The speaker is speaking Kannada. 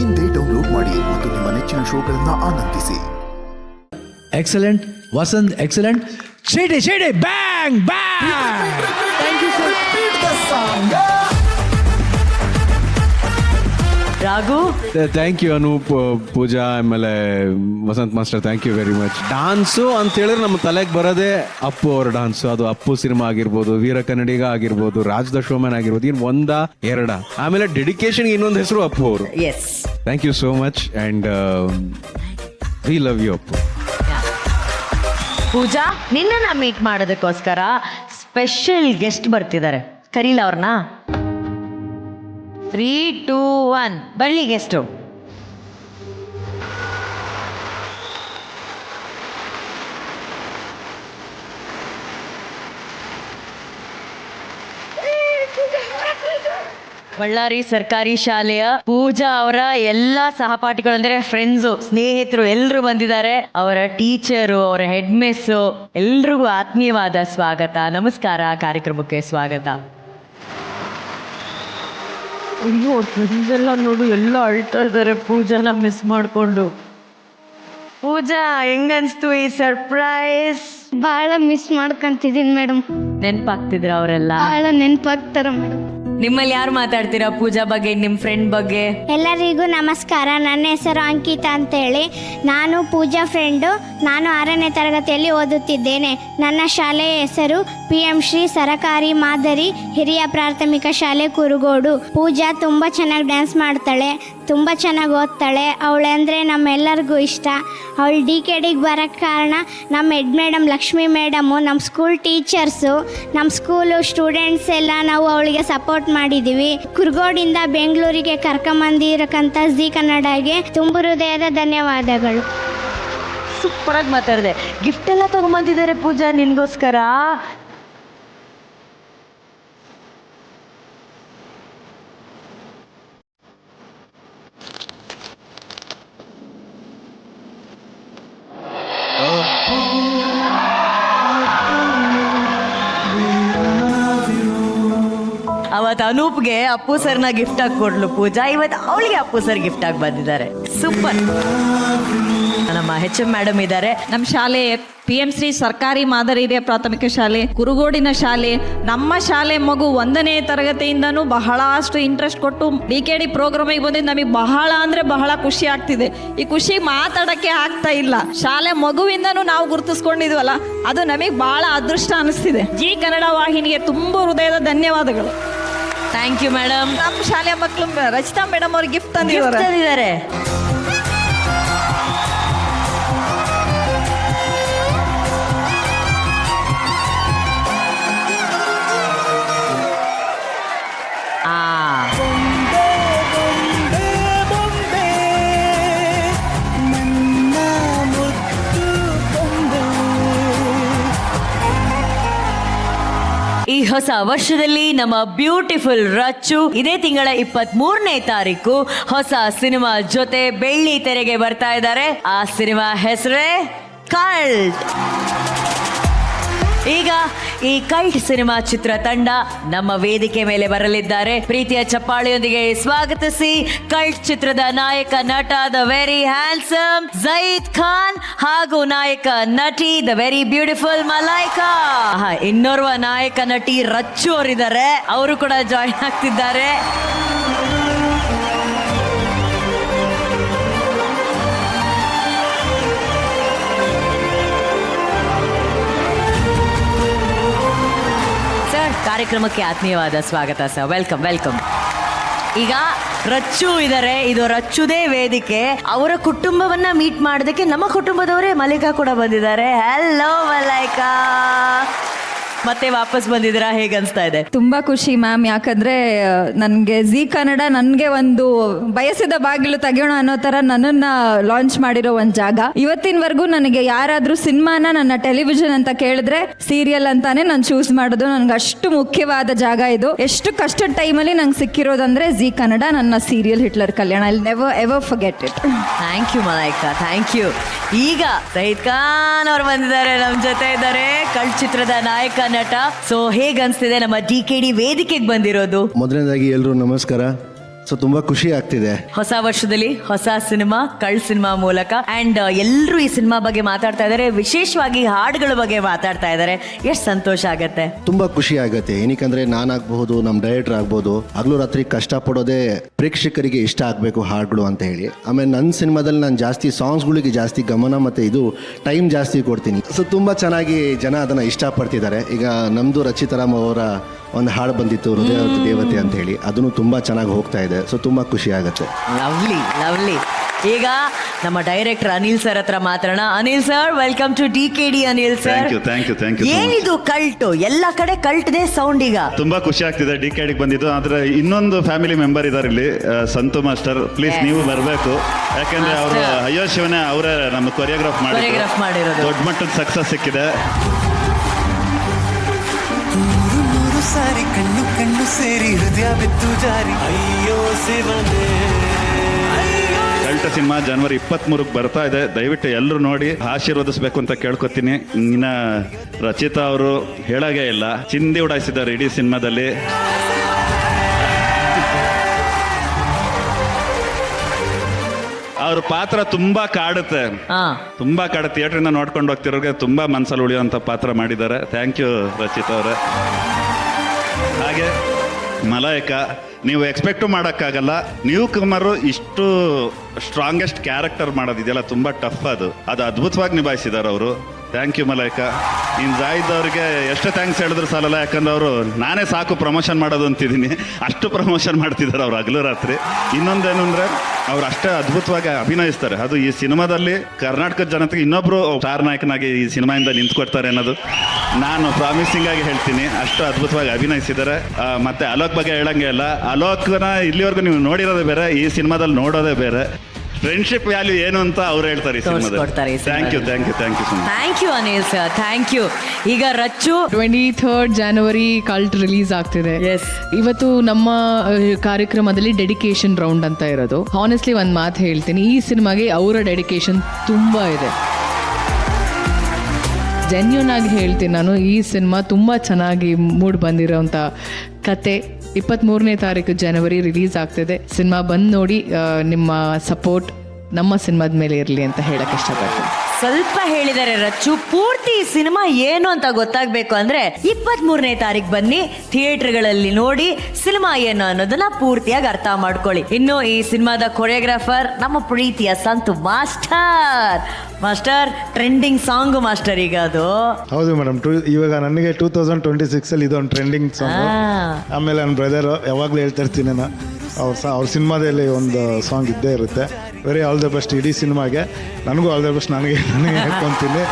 ಇಂದೇ ಡೌನ್ಲೋಡ್ ಮಾಡಿ ಮತ್ತು ನಿಮ್ಮ ನೆಚ್ಚಿನ ಶೋಗಳನ್ನು ಆನಂದಿಸಿ. Excellent Vasanth, excellent. ಶೇಡೆ bang bang. Thank you sir. Raghu, thank you Anoop, Pooja, ಆಮೇಲೆ Vasanth master, thank you very much. Dance ಅಂತ ಹೇಳಿದ್ರೆ ನಮ್ಮ ತಲೆಗೆ ಬರೋದೇ ಅಪ್ಪು ಅವ್ರ ಡಾನ್ಸು. ಅದು ಅಪ್ಪು ಸಿನಿಮಾ ಆಗಿರ್ಬೋದು, ವೀರ ಕನ್ನಡಿಗ ಆಗಿರ್ಬೋದು, ರಾಜ್ ದ ಶೋಮ್ಯಾನ್ ಆಗಿರ್ಬೋದು, ಇನ್ನು ಒಂದ ಎರಡ. ಆಮೇಲೆ ಡೆಡಿಕೇಶನ್ ಇನ್ನೊಂದು ಹೆಸರು ಅಪ್ಪು ಅವರು. Yes, thank you so much and we love you Appu. Pooja, ನಿನ್ನನ್ನ ಮೀಟ್ ಮಾಡೋದಕ್ಕೋಸ್ಕರ ಸ್ಪೆಷಲ್ ಗೆಸ್ಟ್ ಬರ್ತಿದ್ದಾರೆ. ಕರೀಲ ಅವ್ರನ್ನ? 3, 2, 1 ಬಳ್ಳಿ ಗೆಸ್ಟು. ಬಳ್ಳಾರಿ ಸರ್ಕಾರಿ ಶಾಲೆಯ ಪೂಜಾ ಅವರ ಎಲ್ಲಾ ಸಹಪಾಠಿಗಳು, ಅಂದ್ರೆ ಫ್ರೆಂಡ್ಸು, ಸ್ನೇಹಿತರು ಎಲ್ಲರೂ ಬಂದಿದ್ದಾರೆ. ಅವರ ಟೀಚರು, ಅವರ ಹೆಡ್ ಮಿಸ್ಸು, ಎಲ್ರಿಗೂ ಆತ್ಮೀಯವಾದ ಸ್ವಾಗತ, ನಮಸ್ಕಾರ, ಕಾರ್ಯಕ್ರಮಕ್ಕೆ ಸ್ವಾಗತ. ಅಯ್ಯೋ, ಫ್ರೆಂಡ್ಸ್ ಎಲ್ಲ ನೋಡು, ಎಲ್ಲ ಅಳ್ತಾ ಇದ್ದಾರೆ ಪೂಜಾನ ಮಿಸ್ ಮಾಡ್ಕೊಂಡು. ಪೂಜಾ, ಹೆಂಗನ್ಸ್ತು ಈ ಸರ್ಪ್ರೈಸ್? ಬಹಳ ಮಿಸ್ ಮಾಡ್ಕೊಂತಿದ್ದೀನಿ ಮೇಡಮ್. ನೆನ್ಪಾಗ್ತಿದ್ರ ಅವರೆಲ್ಲ? ಬಹಳ ನೆನಪಾಗ್ತಾರ ಮೇಡಮ್. ನಿಮ್ಮಲ್ಲಿ ಯಾರು ಮಾತಾಡ್ತೀರಾ ಪೂಜಾ ಬಗ್ಗೆ, ನಿಮ್ಮ ಫ್ರೆಂಡ್ ಬಗ್ಗೆ? ಎಲ್ಲರಿಗೂ ನಮಸ್ಕಾರ. ನನ್ನ ಹೆಸರು ಅಂಕಿತಾ ಅಂತೇಳಿ. ನಾನು ಪೂಜಾ ಫ್ರೆಂಡು. ನಾನು 6ನೇ ತರಗತಿಯಲ್ಲಿ ಓದುತ್ತಿದ್ದೇನೆ. ನನ್ನ ಶಾಲೆಯ ಹೆಸರು PM ಶ್ರೀ ಸರಕಾರಿ ಮಾದರಿ ಹಿರಿಯ ಪ್ರಾಥಮಿಕ ಶಾಲೆ ಕುರುಗೋಡು. ಪೂಜಾ ತುಂಬ ಚೆನ್ನಾಗಿ ಡ್ಯಾನ್ಸ್ ಮಾಡ್ತಾಳೆ, ತುಂಬ ಚೆನ್ನಾಗಿ ಓದ್ತಾಳೆ. ಅವಳೆಂದರೆ ನಮ್ಮೆಲ್ಲರಿಗೂ ಇಷ್ಟ. ಅವಳು DKDಗೆ ಬರೋಕ್ಕೆ ಕಾರಣ ನಮ್ಮ ಹೆಡ್ ಮೇಡಮ್ ಲಕ್ಷ್ಮೀ ಮೇಡಮು, ನಮ್ಮ ಸ್ಕೂಲ್ ಟೀಚರ್ಸು, ನಮ್ಮ ಸ್ಕೂಲು ಸ್ಟೂಡೆಂಟ್ಸ್ ಎಲ್ಲ ನಾವು ಅವಳಿಗೆ ಸಪೋರ್ಟ್ ಮಾಡಿದ್ದೀವಿ. ಕುರುಗೋಡಿಂದ ಬೆಂಗಳೂರಿಗೆ ಕರ್ಕೊಂಬಂದಿರಕ್ಕಂಥ ಜಿ ಕನ್ನಡಗೆ ತುಂಬ ಹೃದಯದ ಧನ್ಯವಾದಗಳು. ಸೂಪರಾಗಿ ಮಾತಾಡಿದೆ. ಗಿಫ್ಟ್ ಎಲ್ಲ ತಗೊಂಬಂದಿದ್ದಾರೆ ಪೂಜಾ ನಿನ್ಗೋಸ್ಕರ. ಅವತ್ತು ಅನೂಪ್ಗೆ ಅಪ್ಪು ಸರ್ನ ಗಿಫ್ಟ್ ಆಗಿ ಕೊಡ್ಲು ಪೂಜಾ, ಇವತ್ತು ಅವಳಿಗೆ ಅಪ್ಪು ಸರ್ ಗಿಫ್ಟ್ ಆಗಿ ಬಂದಿದ್ದಾರೆ. ಸೂಪರ್. ನಮ್ಮ HM ಮೇಡಮ್ ಇದ್ದಾರೆ. ನಮ್ಮ ಶಾಲೆ PM ಶ್ರೀ ಸರ್ಕಾರಿ ಮಾದರಿ ಹಿರಿಯ ಪ್ರಾಥಮಿಕ ಶಾಲೆ ಕುರುಗೋಡಿನ ಶಾಲೆ. ನಮ್ಮ ಶಾಲೆ ಮಗು 1ನೇ ತರಗತಿಯಿಂದನೂ ಬಹಳಷ್ಟು ಇಂಟ್ರೆಸ್ಟ್ ಕೊಟ್ಟು DKD ಪ್ರೋಗ್ರಾಮಿಗೆ ಬಂದಿದ್ದು ನಮಗೆ ಬಹಳ ಅಂದರೆ ಬಹಳ ಖುಷಿ ಆಗ್ತಿದೆ. ಈ ಖುಷಿ ಮಾತಾಡೋಕ್ಕೆ ಆಗ್ತಾ ಇಲ್ಲ. ಶಾಲೆ ಮಗುವಿಂದನೂ ನಾವು ಗುರುತಿಸ್ಕೊಂಡಿದ್ವಲ್ಲ, ಅದು ನಮಗೆ ಬಹಳ ಅದೃಷ್ಟ ಅನಿಸ್ತಿದೆ. ಜಿ ಕನ್ನಡ ವಾಹಿನಿಗೆ ತುಂಬ ಹೃದಯದ ಧನ್ಯವಾದಗಳು. Thank you madam. ನಮ್ಮ ಶಾಲೆಯ ಮಕ್ಕಳು ರಚಿತಾ ಮೇಡಮ್ ಅವ್ರಿಗೆ ಗಿಫ್ಟ್ ತಂದಿದ್ದಾರೆ. ಈ ಹೊಸ ವರ್ಷದಲ್ಲಿ ನಮ್ಮ ಬ್ಯೂಟಿಫುಲ್ ರಚ್ಚು ಇದೇ ತಿಂಗಳ 23ನೇ ತಾರೀಕು ಹೊಸ ಸಿನಿಮಾ ಜೊತೆ ಬೆಳ್ಳಿ ತೆರೆಗೆ ಬರ್ತಾ ಇದ್ದಾರೆ. ಆ ಸಿನಿಮಾ ಹೆಸರೇ ಕಲ್ಟ್. ಈಗ ಈ ಕಲ್ಟ್ ಸಿನಿಮಾ ಚಿತ್ರತಂಡ ನಮ್ಮ ವೇದಿಕೆ ಮೇಲೆ ಬರಲಿದ್ದಾರೆ. ಪ್ರೀತಿಯ ಚಪ್ಪಾಳೆಯೊಂದಿಗೆ ಸ್ವಾಗತಿಸಿ ಕಲ್ಟ್ ಚಿತ್ರದ ನಾಯಕ ನಟ the very handsome Zaid Khan ಹಾಗೂ ನಾಯಕ ನಟಿ ದ ವೆರಿ ಬ್ಯೂಟಿಫುಲ್ ಮಲೈಕಾ. ಇನ್ನೋರ್ವ ನಾಯಕ ನಟಿ ರಚ್ಚು ಅವರಿದ್ದಾರೆ, ಅವರು ಕೂಡ ಜಾಯಿನ್ ಆಗ್ತಿದ್ದಾರೆ. ಕಾರ್ಯಕ್ರಮಕ್ಕೆ ಆತ್ಮೀಯವಾದ ಸ್ವಾಗತ ಸರ್. Welcome welcome. ಈಗ ರಚ್ಚು ಇದ್ದಾರೆ, ಇದು ರಚ್ಚುದೇ ವೇದಿಕೆ. ಅವರ ಕುಟುಂಬವನ್ನ ಮೀಟ್ ಮಾಡೋದಕ್ಕೆ ನಮ್ಮ ಕುಟುಂಬದವರೇ ಮಲೈಕಾ ಕೂಡ ಬಂದಿದ್ದಾರೆ. ಹಲೋ ಮಲೈಕಾ, ಮತ್ತೆ ವಾಪಸ್ ಬಂದಿದ್ದೀರಾ, ಹೇಗೆ ಅನಿಸ್ತಾ ಇದೆ? ತುಂಬ ಖುಷಿ ಮ್ಯಾಮ್. ಯಾಕಂದರೆ ನನಗೆ ಜಿ ಕನ್ನಡ ನನಗೆ ಒಂದು ಬಯಸಿದ ಬಾಗಿಲು ತೆಗೆಯೋಣ ಅನ್ನೋ ಥರ ನನ್ನನ್ನು ಲಾಂಚ್ ಮಾಡಿರೋ ಒಂದು ಜಾಗ. ಇವತ್ತಿನವರೆಗೂ ನನಗೆ ಯಾರಾದರೂ ಸಿನಿಮಾನ ನನ್ನ ಟೆಲಿವಿಷನ್ ಅಂತ ಕೇಳಿದ್ರೆ ಸೀರಿಯಲ್ ಅಂತಾನೆ ನಾನು ಚೂಸ್ ಮಾಡೋದು. ನನಗೆ ಅಷ್ಟು ಮುಖ್ಯವಾದ ಜಾಗ ಇದು. ಎಷ್ಟು ಕಷ್ಟದ ಟೈಮಲ್ಲಿ ನಂಗೆ ಸಿಕ್ಕಿರೋದಂದ್ರೆ ಜಿ ಕನ್ನಡ, ನನ್ನ serial Hitler Kalyana. I never ever forget it. Thank you Malaika, thank you. ಈಗ ಜೈದ್ ಖಾನ್ ಅವರು ಬಂದಿದ್ದಾರೆ, ನಮ್ಮ ಜೊತೆ ಇದ್ದಾರೆ, ಕಲ್ಟ್ ಚಿತ್ರದ ನಾಯಕ ನಟ. ಸೊ ಹೇಗೆ ಅನ್ಸ್ತಿದೆ ನಮ್ಮ DKD ವೇದಿಕೆಗೆ ಬಂದಿರೋದು? ಮೊದಲನೇದಾಗಿ ಎಲ್ಲರೂ ನಮಸ್ಕಾರ. ಸೊ ತುಂಬ ಖುಷಿ ಆಗ್ತಿದೆ. ಹೊಸ ವರ್ಷದಲ್ಲಿ ಹೊಸ ಸಿನಿಮಾ ಕಳ್ ಸಿನಿಮಾ ಮೂಲಕ ಅಂಡ್ ಎಲ್ಲರೂ ಈ ಸಿನಿಮಾ ಬಗ್ಗೆ ಮಾತಾಡ್ತಾ ಇದ್ದಾರೆ, ವಿಶೇಷವಾಗಿ ಹಾಡುಗಳ ಬಗ್ಗೆ ಮಾತಾಡ್ತಾ ಇದ್ದಾರೆ. ಎಷ್ಟು ಸಂತೋಷ ಆಗತ್ತೆ. ತುಂಬ ಖುಷಿ ಆಗುತ್ತೆ. ಏನಕ್ಕಂದ್ರೆ ನಾನಾಗಬಹುದು, ನಮ್ಮ ಡೈರೆಕ್ಟರ್ ಆಗ್ಬೋದು, ಹಗಲು ರಾತ್ರಿ ಕಷ್ಟಪಡೋದೇ ಪ್ರೇಕ್ಷಕರಿಗೆ ಇಷ್ಟ ಆಗಬೇಕು ಹಾಡುಗಳು ಅಂತ ಹೇಳಿ. ಆಮೇಲೆ ನನ್ನ ಸಿನಿಮಾದಲ್ಲಿ ನಾನು ಜಾಸ್ತಿ ಸಾಂಗ್ಸ್ಗಳಿಗೆ ಜಾಸ್ತಿ ಗಮನ ಮತ್ತು ಇದು ಟೈಮ್ ಜಾಸ್ತಿ ಕೊಡ್ತೀನಿ. ಸೊ ತುಂಬ ಚೆನ್ನಾಗಿ ಜನ ಅದನ್ನು ಇಷ್ಟಪಡ್ತಿದ್ದಾರೆ. ಈಗ ನಮ್ಮದು ರಚಿತಾರಾಮ್ ಅವರ ಒಂದು ಹಾಡು ಬಂದಿತ್ತು, ಹೃದಯದ ದೇವತೆ ಅಂತ ಹೇಳಿ, ಅದನ್ನು ತುಂಬ ಚೆನ್ನಾಗಿ ಹೋಗ್ತಾ ಇದೆ. ಸೊ ತುಂಬ ಖುಷಿ ಆಗುತ್ತೆ. Lovely lovely. ಈಗ ನಮ್ಮ ಡೈರೆಕ್ಟರ್ ಅನಿಲ್ ಸರ್ ಹತ್ರ ಮಾತಾಡೋಣ. Anil sir, welcome to DKD. Anil sir, thank you. ಏನಿದು ಕಲ್ಟ್? ಎಲ್ಲ ಕಡೆ ಕಲ್ಟ್ದೇ ಸೌಂಡ್. ಈಗ ತುಂಬಾ ಖುಷಿ ಆಗ್ತಿದೆ DKD ಬಂದಿದ್ದು. ಆದ್ರೆ ಇನ್ನೊಂದು ಫ್ಯಾಮಿಲಿ ಮೆಂಬರ್ ಇದಾರೆ ಇಲ್ಲಿ, ಸಂತು ಮಾಸ್ಟರ್. ಪ್ಲೀಸ್ ನೀವು ಬರಬೇಕು, ಯಾಕಂದ್ರೆ ಅವರು ಅಯ್ಯೋ ಶಿವನೇ ಅವರೇ ನಮ್ಮ ಕೊರಿಯೋಗ್ರಾಫ್ ಮಾಡಿರೋದು. ದೊಡ್ಡ ಮಟ್ಟದ ಸಕ್ಸಸ್ ಸಿಕ್ಕಿದೆ. ಸಾರಿ ಕಣ್ಣು ಕಣ್ಣು ಸೇರಿ ಹೃದಯ ಬಿತ್ತು ಜಾರಿ ಅಯ್ಯೋ ಶಿವನೇ. ಕಲ್ಟ ಸಿನಿಮಾ ಜನವರಿ 23ಕ್ಕೆ ಬರ್ತಾ ಇದೆ. ದಯವಿಟ್ಟು ಎಲ್ಲರೂ ನೋಡಿ ಆಶೀರ್ವದಿಸ್ಬೇಕು ಅಂತ ಕೇಳ್ಕೊತೀನಿ. ಇನ್ನ ರಚಿತಾ ಅವರು ಹೇಳಾಗೆ ಇಲ್ಲ, ಚಿಂದಿ ಉಡಾಯಿಸಿದ್ದಾರೆ ಇಡೀ ಸಿನಿಮಾದಲ್ಲಿ. ಅವ್ರ ಪಾತ್ರ ತುಂಬಾ ಕಾಡುತ್ತೆ, ಥಿಯೇಟ್ರಿಂದ ನೋಡ್ಕೊಂಡು ಹೋಗ್ತಿರೋರಿಗೆ ತುಂಬಾ ಮನ್ಸಲ್ಲಿ ಉಳಿಯುವಂತ ಪಾತ್ರ ಮಾಡಿದ್ದಾರೆ. ಥ್ಯಾಂಕ್ ಯು ರಚಿತಾ ಅವರೇ. ಹಾಗೆ ಮಲಾಯಿಕಾ, ನೀವು ಎಕ್ಸ್ಪೆಕ್ಟು ಮಾಡೋಕ್ಕಾಗಲ್ಲ. ನ್ಯೂ ಕಮರು ಇಷ್ಟು ಸ್ಟ್ರಾಂಗೆಸ್ಟ್ ಕ್ಯಾರೆಕ್ಟರ್ ಮಾಡೋದಿದೆಯಲ್ಲ, ತುಂಬ ಟಫ್. ಅದು ಅದ್ಭುತವಾಗಿ ನಿಭಾಯಿಸಿದ್ದಾರೆ ಅವರು. Thank you Malaika. ಇನ್ನು ಜಾಯಿದ್ ಅವ್ರಿಗೆ ಎಷ್ಟು ಥ್ಯಾಂಕ್ಸ್ ಹೇಳಿದ್ರು ಸಾಲಲ್ಲ, ಯಾಕಂದ್ರೆ ಅವರು ನಾನೇ ಸಾಕು ಪ್ರಮೋಷನ್ ಮಾಡೋದು ಅಂತಿದ್ದೀನಿ, ಅಷ್ಟು ಪ್ರಮೋಷನ್ ಮಾಡ್ತಿದ್ದಾರೆ ಅವ್ರು ಹಗಲು ರಾತ್ರಿ. ಇನ್ನೊಂದೇನು ಅಂದರೆ ಅವ್ರು ಅಷ್ಟೇ ಅದ್ಭುತವಾಗಿ ಅಭಿನಯಿಸ್ತಾರೆ. ಅದು ಈ ಸಿನಿಮಾದಲ್ಲಿ ಕರ್ನಾಟಕದ ಜನತೆಗೆ ಇನ್ನೊಬ್ರು ಸ್ಟಾರ್ ನಾಯಕನಾಗಿ ಈ ಸಿನಿಮಾಯಿಂದ ನಿಂತ್ಕೊಡ್ತಾರೆ ಅನ್ನೋದು ನಾನು ಪ್ರಾಮಿಸಿಂಗ್ ಆಗಿ ಹೇಳ್ತೀನಿ. ಅಷ್ಟು ಅದ್ಭುತವಾಗಿ ಅಭಿನಯಿಸಿದ್ದಾರೆ. ಮತ್ತೆ ಅಲೋಕ್ ಬಗ್ಗೆ ಹೇಳಂಗೆ ಇಲ್ಲ. ಅಲೋಕ್ನ ಇಲ್ಲಿವರೆಗೂ ನೀವು ನೋಡಿರೋದೇ ಬೇರೆ, ಈ ಸಿನಿಮಾದಲ್ಲಿ ನೋಡೋದೇ ಬೇರೆ. ಫ್ರೆಂಡ್ಶಿಪ್ ವ್ಯಾಲ್ಯೂ ಏನು ಅಂತ ಅವ್ರು ಹೇಳ್ತಾರೆ ಈ ಸಿನಿಮಾದಲ್ಲಿ. Thank you so much. Thank you Anil sir, thank you. ಈಗ Rachu 23rd January cult release ಆಗ್ತಿದೆ. ಇವತ್ತು ನಮ್ಮ ಕಾರ್ಯಕ್ರಮದಲ್ಲಿ ಡೆಡಿಕೇಶನ್ ರೌಂಡ್ ಅಂತ ಇರೋದು. ಹಾನೆಸ್ಟ್ಲಿ ಒಂದು ಮಾತು ಹೇಳ್ತೀನಿ, ಈ ಸಿನಿಮಾಗೆ ಅವರ ಡೆಡಿಕೇಶನ್ ತುಂಬ ಇದೆ. ಜೆನ್ಯೂನ್ ಆಗಿ ಹೇಳ್ತೀನಿ ನಾನು, ಈ ಸಿನಿಮಾ ತುಂಬ ಚೆನ್ನಾಗಿ ಮೂಡ್ ಬಂದಿರೋಂಥ ಕತೆ. 23ನೇ ತಾರೀಕು ಜನವರಿ ರಿಲೀಸ್ ಆಗ್ತಿದೆ. ಸಿನಿಮಾ ಬಂದು ನೋಡಿ, ನಿಮ್ಮ ಸಪೋರ್ಟ್ ನಮ್ಮ ಸಿನಿಮಾದ ಮೇಲೆ ಇರಲಿ ಅಂತ ಹೇಳಕ್ಕೆ ಇಷ್ಟಪಡ್ತೀನಿ. ಸ್ವಲ್ಪ ಹೇಳಿದರೆ ರಚ್ಚು, ಪೂರ್ತಿ ಸಿನಿಮಾ ಏನು ಅಂತ ಗೊತ್ತಾಗಬೇಕು ಅಂದ್ರೆ 23ನೇ ತಾರೀಕು ಬನ್ನಿ, ಥಿಯೇಟರ್ಗಳಲ್ಲಿ ನೋಡಿ ಸಿನಿಮಾ ಏನು ಅನ್ನೋದನ್ನ ಪೂರ್ತಿಯಾಗಿ ಅರ್ಥ ಮಾಡ್ಕೊಳ್ಳಿ. ಇನ್ನು ಈ ಸಿನಿಮಾದ ಕೊರಿಯೋಗ್ರಾಫರ್ ನಮ್ಮ ಪ್ರೀತಿಯ Santhu master trending song master. ಈಗ ಅದು ಹೌದು ಮೇಡಮ್, ಇವಾಗ ನನಗೆ 2026 ಅಲ್ಲಿ ಇದೊಂದು ಟ್ರೆಂಡಿಂಗ್ ಸಾಂಗ್. ಆಮೇಲೆ ನನ್ನ ಬ್ರದರ್ ಯಾವಾಗಲೂ ಹೇಳ್ತಾ ಇರ್ತೀನಿ, ಅವ್ರ ಸಿನಿಮಾದಲ್ಲಿ ಒಂದು ಸಾಂಗ್ ಇದ್ದೇ ಇರುತ್ತೆ. ವೆರಿ ಆಲ್ ದ ಬೆಸ್ಟ್ ಇಡೀ ಸಿನಿಮಾಗೆ. ನನಗೂ ಆಲ್ ದ ಬೆಸ್ಟ್, ನನಗೆ ಹೇಳ್ಕೊಂತೀನಿ.